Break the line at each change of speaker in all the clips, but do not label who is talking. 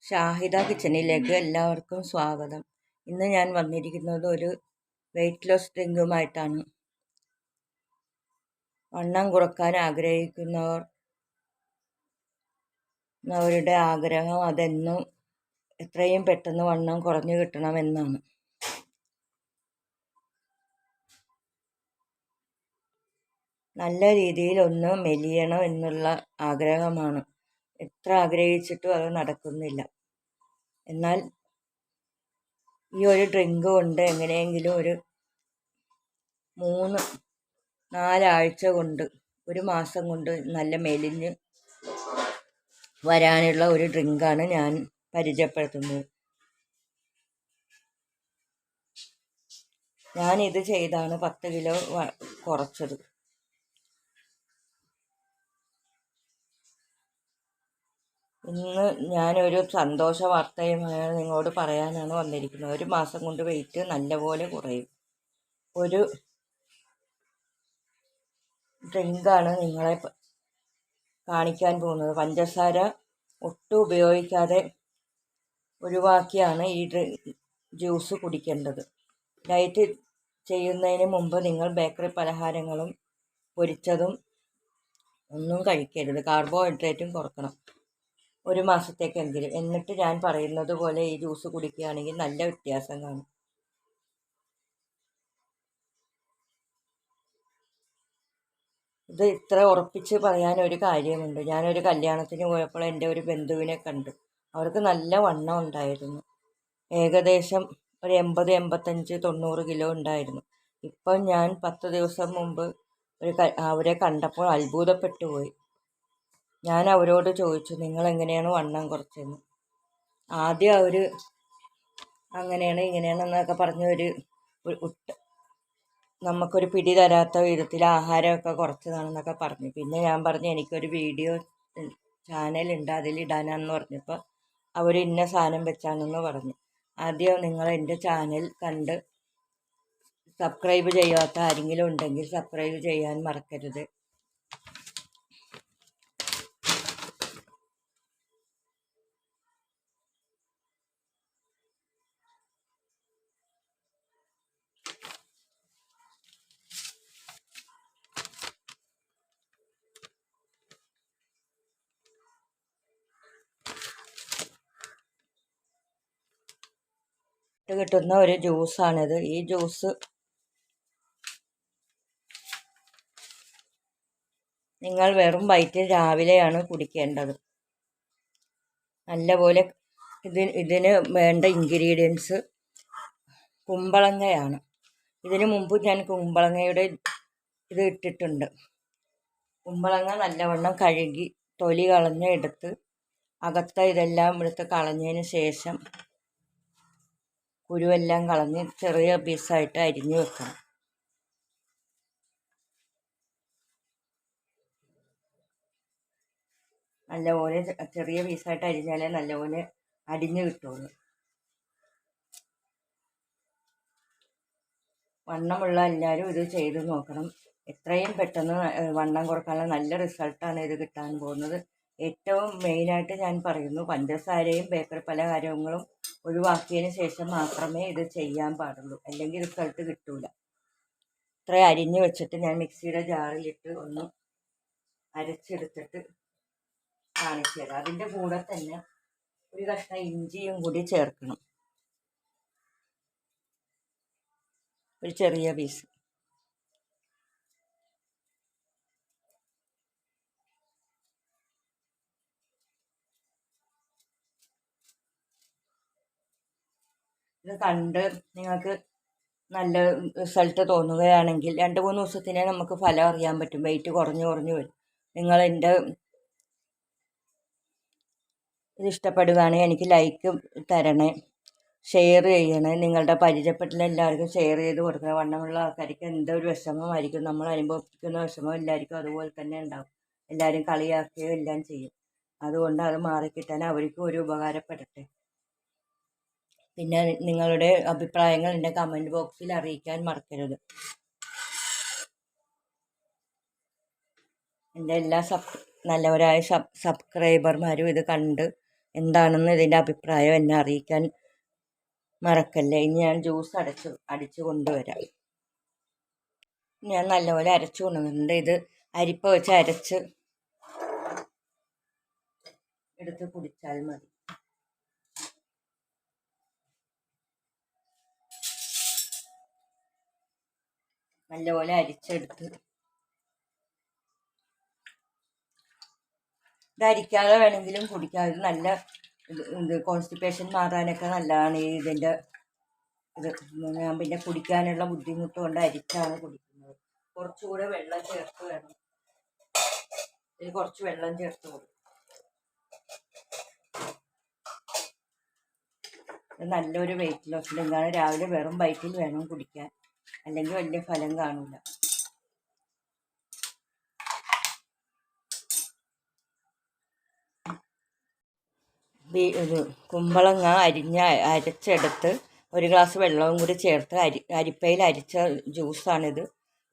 ഷാഹിദ കിച്ചണിലേക്ക് എല്ലാവർക്കും സ്വാഗതം. ഇന്ന് ഞാൻ വന്നിരിക്കുന്നത് ഒരു വെയ്റ്റ് ലോസ് ഡ്രിങ്കുമായിട്ടാണ്. വണ്ണം കുറക്കാൻ ആഗ്രഹിക്കുന്നവരുടെ ആഗ്രഹം അതെന്നും എത്രയും പെട്ടെന്ന് വണ്ണം കുറഞ്ഞു കിട്ടണമെന്നാണ്. നല്ല രീതിയിൽ ഒന്ന് മെലിയണം എന്നുള്ള ആഗ്രഹമാണ്. എത്ര ആഗ്രഹിച്ചിട്ടും അത് നടക്കുന്നില്ല. എന്നാൽ ഈ ഒരു ഡ്രിങ്ക് കൊണ്ട് എങ്ങനെയെങ്കിലും ഒരു 3-4 ആഴ്ച കൊണ്ട്, ഒരു മാസം കൊണ്ട് നല്ല മെലിഞ്ഞ് വരാനുള്ള ഒരു ഡ്രിങ്കാണ് ഞാൻ പരിചയപ്പെടുത്തുന്നത്. ഞാനിത് ചെയ്താണ് 10 കിലോ കുറച്ചത്. ഇന്ന് ഞാനൊരു സന്തോഷ വാർത്തയുമായി നിങ്ങളോട് പറയാനാണ് വന്നിരിക്കുന്നത്. ഒരു മാസം കൊണ്ട് വെയിറ്റ് നല്ലപോലെ കുറയും. ഒരു ഡ്രിങ്കാണ് നിങ്ങളെ കാണിക്കാൻ പോകുന്നത്. പഞ്ചസാര ഒട്ടും ഉപയോഗിക്കാതെ ഒഴിവാക്കിയാണ് ഈ ജ്യൂസ് കുടിക്കേണ്ടത്. ഡയറ്റ് ചെയ്യുന്നതിന് മുമ്പ് നിങ്ങൾ ബേക്കറി പലഹാരങ്ങളും പൊരിച്ചതും ഒന്നും കഴിക്കരുത്. കാർബോഹൈഡ്രേറ്റും കുറക്കണം ഒരു മാസത്തേക്കെങ്കിലും. എന്നിട്ട് ഞാൻ പറയുന്നത് പോലെ ഈ ജ്യൂസ് കുടിക്കുകയാണെങ്കിൽ നല്ല വ്യത്യാസം കാണും. ഇത് ഇത്ര ഉറപ്പിച്ച് പറയാൻ ഒരു കാര്യമുണ്ട്. ഞാനൊരു കല്യാണത്തിന് പോയപ്പോൾ എൻ്റെ ഒരു ബന്ധുവിനെ കണ്ടു. അവർക്ക് നല്ല വണ്ണം ഉണ്ടായിരുന്നു. ഏകദേശം ഒരു 80, 85, 90 കിലോ ഉണ്ടായിരുന്നു. ഇപ്പം ഞാൻ 10 ദിവസം മുമ്പ് അവരെ കണ്ടപ്പോൾ അത്ഭുതപ്പെട്ടു പോയി. ഞാൻ അവരോട് ചോദിച്ചു, നിങ്ങൾ എങ്ങനെയാണ് വണ്ണം കുറച്ചതെന്ന്. ആദ്യം അവർ അങ്ങനെയാണ് ഇങ്ങനെയാണെന്നൊക്കെ പറഞ്ഞ് നമുക്കൊരു പിടി തരാത്ത വിധത്തിൽ ആഹാരമൊക്കെ കുറച്ചതാണെന്നൊക്കെ പറഞ്ഞു. പിന്നെ ഞാൻ പറഞ്ഞു, എനിക്കൊരു വീഡിയോ ചാനലുണ്ട്, അതിലിടാനാണെന്ന് പറഞ്ഞപ്പോൾ അവർ ഇന്ന സാധനം വെച്ചാണെന്ന് പറഞ്ഞു. ആദ്യം നിങ്ങൾ എൻ്റെ ചാനൽ കണ്ട് സബ്സ്ക്രൈബ് ചെയ്യാത്ത ആരെങ്കിലും ഉണ്ടെങ്കിൽ സബ്സ്ക്രൈബ് ചെയ്യാൻ മറക്കരുത്. കിട്ടുന്ന ഒരു ജ്യൂസാണിത്. ഈ ജ്യൂസ് നിങ്ങൾ വെറും വയറ്റിൽ രാവിലെയാണ് കുടിക്കേണ്ടത്. നല്ലപോലെ ഇതിന് വേണ്ട ഇൻഗ്രീഡിയൻസ് കുമ്പളങ്ങയാണ്. ഇതിനു മുമ്പ് ഞാൻ കുമ്പളങ്ങയുടെ ഇത് ഇട്ടിട്ടുണ്ട്. കുമ്പളങ്ങ നല്ലവണ്ണം കഴുകി തൊലി കളഞ്ഞ് എടുത്ത് അകത്ത ഇതെല്ലാം എടുത്ത് കളഞ്ഞതിന് ശേഷം കുരുവെല്ലാം കളഞ്ഞ് ചെറിയ പീസായിട്ട് അരിഞ്ഞു വെക്കണം. നല്ലപോലെ ചെറിയ പീസായിട്ട് അരിഞ്ഞാലേ നല്ലപോലെ അരിഞ്ഞു കിട്ടുള്ളൂ. വണ്ണമുള്ള എല്ലാവരും ഇത് ചെയ്ത് നോക്കണം. എത്രയും പെട്ടെന്ന് വണ്ണം കുറക്കാനുള്ള നല്ല റിസൾട്ടാണ് ഇത് കിട്ടാൻ പോകുന്നത്. ഏറ്റവും മെയിനായിട്ട് ഞാൻ പറയുന്നു, പഞ്ചസാരയും ബേക്കറി പലഹാരങ്ങളും ഒഴിവാക്കിയതിന് ശേഷം മാത്രമേ ഇത് ചെയ്യാൻ പാടുള്ളൂ. അല്ലെങ്കിൽ റിസൾട്ട് കിട്ടൂല. ഇത്രയും അരിഞ്ഞ് വെച്ചിട്ട് ഞാൻ മിക്സിയുടെ ജാറിലിട്ട് ഒന്ന് അരച്ചെടുത്തിട്ട് കാണിച്ചു തരാം. അതിൻ്റെ കൂടെ തന്നെ ഒരു കഷ്ണം ഇഞ്ചിയും കൂടി ചേർക്കണം, ഒരു ചെറിയ പീസ്. ഇത് കണ്ട് നിങ്ങൾക്ക് നല്ല റിസൾട്ട് തോന്നുകയാണെങ്കിൽ 2-3 ദിവസത്തിനെ നമുക്ക് ഫലം അറിയാൻ പറ്റും. വെയിറ്റ് കുറഞ്ഞു വരും. നിങ്ങൾ എൻ്റെ ഇത് ഇഷ്ടപ്പെടുകയാണെങ്കിൽ എനിക്ക് ലൈക്ക് തരണേ, ഷെയർ ചെയ്യണേ. നിങ്ങളുടെ പരിചയപ്പെട്ടുള്ള എല്ലാവർക്കും ഷെയർ ചെയ്ത് കൊടുക്കണം. വണ്ണമുള്ള ആൾക്കാർക്ക് എന്തൊരു വിഷമമായിരിക്കും, നമ്മൾ അനുഭവിക്കുന്ന വിഷമം എല്ലാവർക്കും അതുപോലെ തന്നെ ഉണ്ടാവും. എല്ലാവരും കളിയാക്കുകയോ എല്ലാം ചെയ്യും. അതുകൊണ്ട് അത് മാറിക്കിട്ടാൻ അവർക്കും ഒരു ഉപകാരപ്പെടട്ടെ. പിന്നെ നിങ്ങളുടെ അഭിപ്രായങ്ങൾ എൻ്റെ കമൻറ്റ് ബോക്സിൽ അറിയിക്കാൻ മറക്കരുത്. എൻ്റെ എല്ലാ നല്ലവരായ സബ്സ്ക്രൈബർമാരും ഇത് കണ്ട് എന്താണെന്ന് ഇതിൻ്റെ അഭിപ്രായം എന്നെ അറിയിക്കാൻ മറക്കല്ലേ. ഇനി ഞാൻ ജ്യൂസ് അടിച്ചു കൊണ്ടുവരാം. ഞാൻ നല്ലപോലെ അരച്ചു കൊണ്ടുവന്നിട്ടുണ്ട്. ഇത് അരിപ്പ വെച്ച് അരച്ച് എടുത്ത് കുടിച്ചാൽ മതി. നല്ലപോലെ അരിച്ചെടുത്ത് ഇത് അരിക്കാതെ വേണമെങ്കിലും കുടിക്കാം. ഇത് നല്ല ഇത് കോൺസ്റ്റിപ്പേഷൻ മാറാനൊക്കെ നല്ലതാണ്. ഇതിൻ്റെ ഇത് ഞാൻ പിന്നെ കുടിക്കാനുള്ള ബുദ്ധിമുട്ട് കൊണ്ട് അരിച്ചാണ് കുടിക്കുന്നത്. കുറച്ചുകൂടെ വെള്ളം ചേർത്ത് വേണം. ഇതിൽ കുറച്ച് വെള്ളം ചേർത്ത് കൊടുക്കും. ഇത് നല്ലൊരു വെയിറ്റ് ലോസ് ഡ്രിങ്കാണ്. രാവിലെ വെറും വയറ്റിൽ വേണം കുടിക്കാൻ, അല്ലെങ്കിൽ വലിയ ഫലം കാണില്ല. ഇത് കുമ്പളങ്ങ അരച്ചെടുത്ത് ഒരു ഗ്ലാസ് വെള്ളവും കൂടി ചേർത്ത് അരിപ്പയിൽ അരിച്ച ജ്യൂസാണിത്.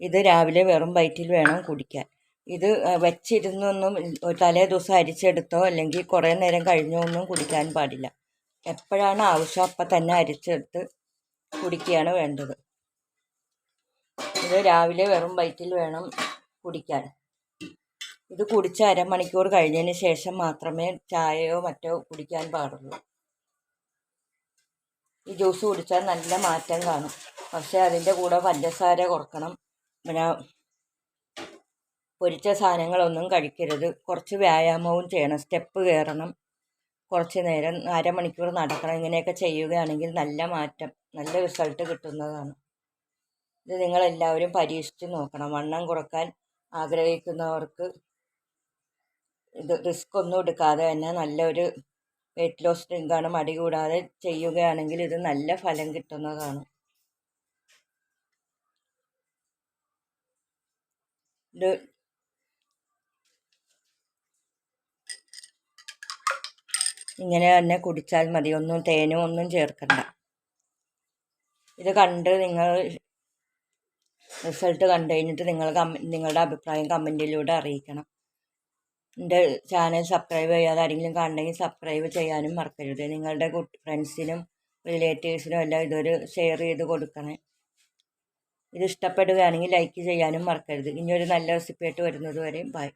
ഇത് രാവിലെ വെറും വയറ്റിൽ വേണം കുടിക്കാൻ. ഇത് വെച്ചിരുന്നൊന്നും തലേ ദിവസം അരിച്ചെടുത്തോ അല്ലെങ്കിൽ കുറേ നേരം കഴിഞ്ഞോ ഒന്നും കുടിക്കാൻ പാടില്ല. എപ്പോഴാണ് ആവശ്യം അപ്പം തന്നെ അരിച്ചെടുത്ത് കുടിക്കുകയാണ് വേണ്ടത്. ഇത് രാവിലെ വെറും വയറ്റിൽ വേണം കുടിക്കാൻ. ഇത് കുടിച്ച് അരമണിക്കൂർ കഴിഞ്ഞതിന് ശേഷം മാത്രമേ ചായയോ മറ്റോ കുടിക്കാൻ പാടുള്ളൂ. ഈ ജ്യൂസ് കുടിച്ചാൽ നല്ല മാറ്റം കാണും. പക്ഷേ അതിൻ്റെ കൂടെ പഞ്ചസാര കുറക്കണം. പിന്നെ പൊരിച്ച സാധനങ്ങളൊന്നും കഴിക്കരുത്. കുറച്ച് വ്യായാമവും ചെയ്യണം. സ്റ്റെപ്പ് കയറണം. കുറച്ച് നേരം അരമണിക്കൂർ നടക്കണം. ഇങ്ങനെയൊക്കെ ചെയ്യുകയാണെങ്കിൽ നല്ല മാറ്റം, നല്ല റിസൾട്ട് കിട്ടുന്നതാണ്. ഇത് നിങ്ങളെല്ലാവരും പരീക്ഷിച്ച് നോക്കണം. വണ്ണം കുറക്കാൻ ആഗ്രഹിക്കുന്നവർക്ക് ഇത് റിസ്ക് ഒന്നും എടുക്കാതെ തന്നെ നല്ലൊരു വെയിറ്റ് ലോസ് ഡ്രിങ്കാണ്. മടി കൂടാതെ ചെയ്യുകയാണെങ്കിൽ ഇത് നല്ല ഫലം കിട്ടുന്നതാണ്. ഇത് ഇങ്ങനെ തന്നെ കുടിച്ചാൽ മതി. ഒന്നും തേനും ഒന്നും ചേർക്കണ്ട. ഇത് കണ്ട് നിങ്ങൾ റിസൾട്ട് കണ്ടു കഴിഞ്ഞിട്ട് നിങ്ങളുടെ അഭിപ്രായം കമൻറ്റിലൂടെ അറിയിക്കണം. എൻ്റെ ചാനൽ സബ്സ്ക്രൈബ് ചെയ്യാതെ ആരെങ്കിലും കാണണമെങ്കിൽ സബ്സ്ക്രൈബ് ചെയ്യാനും മറക്കരുത്. നിങ്ങളുടെ ഫ്രണ്ട്സിനും റിലേറ്റീവ്സിനും എല്ലാം ഇതൊരു ഷെയർ ചെയ്ത് കൊടുക്കണേ. ഇത് ഇഷ്ടപ്പെടുകയാണെങ്കിൽ ലൈക്ക് ചെയ്യാനും മറക്കരുത്. ഇനിയൊരു നല്ല റെസിപ്പി ആയിട്ട് വരുന്നത് വരെ ബൈ.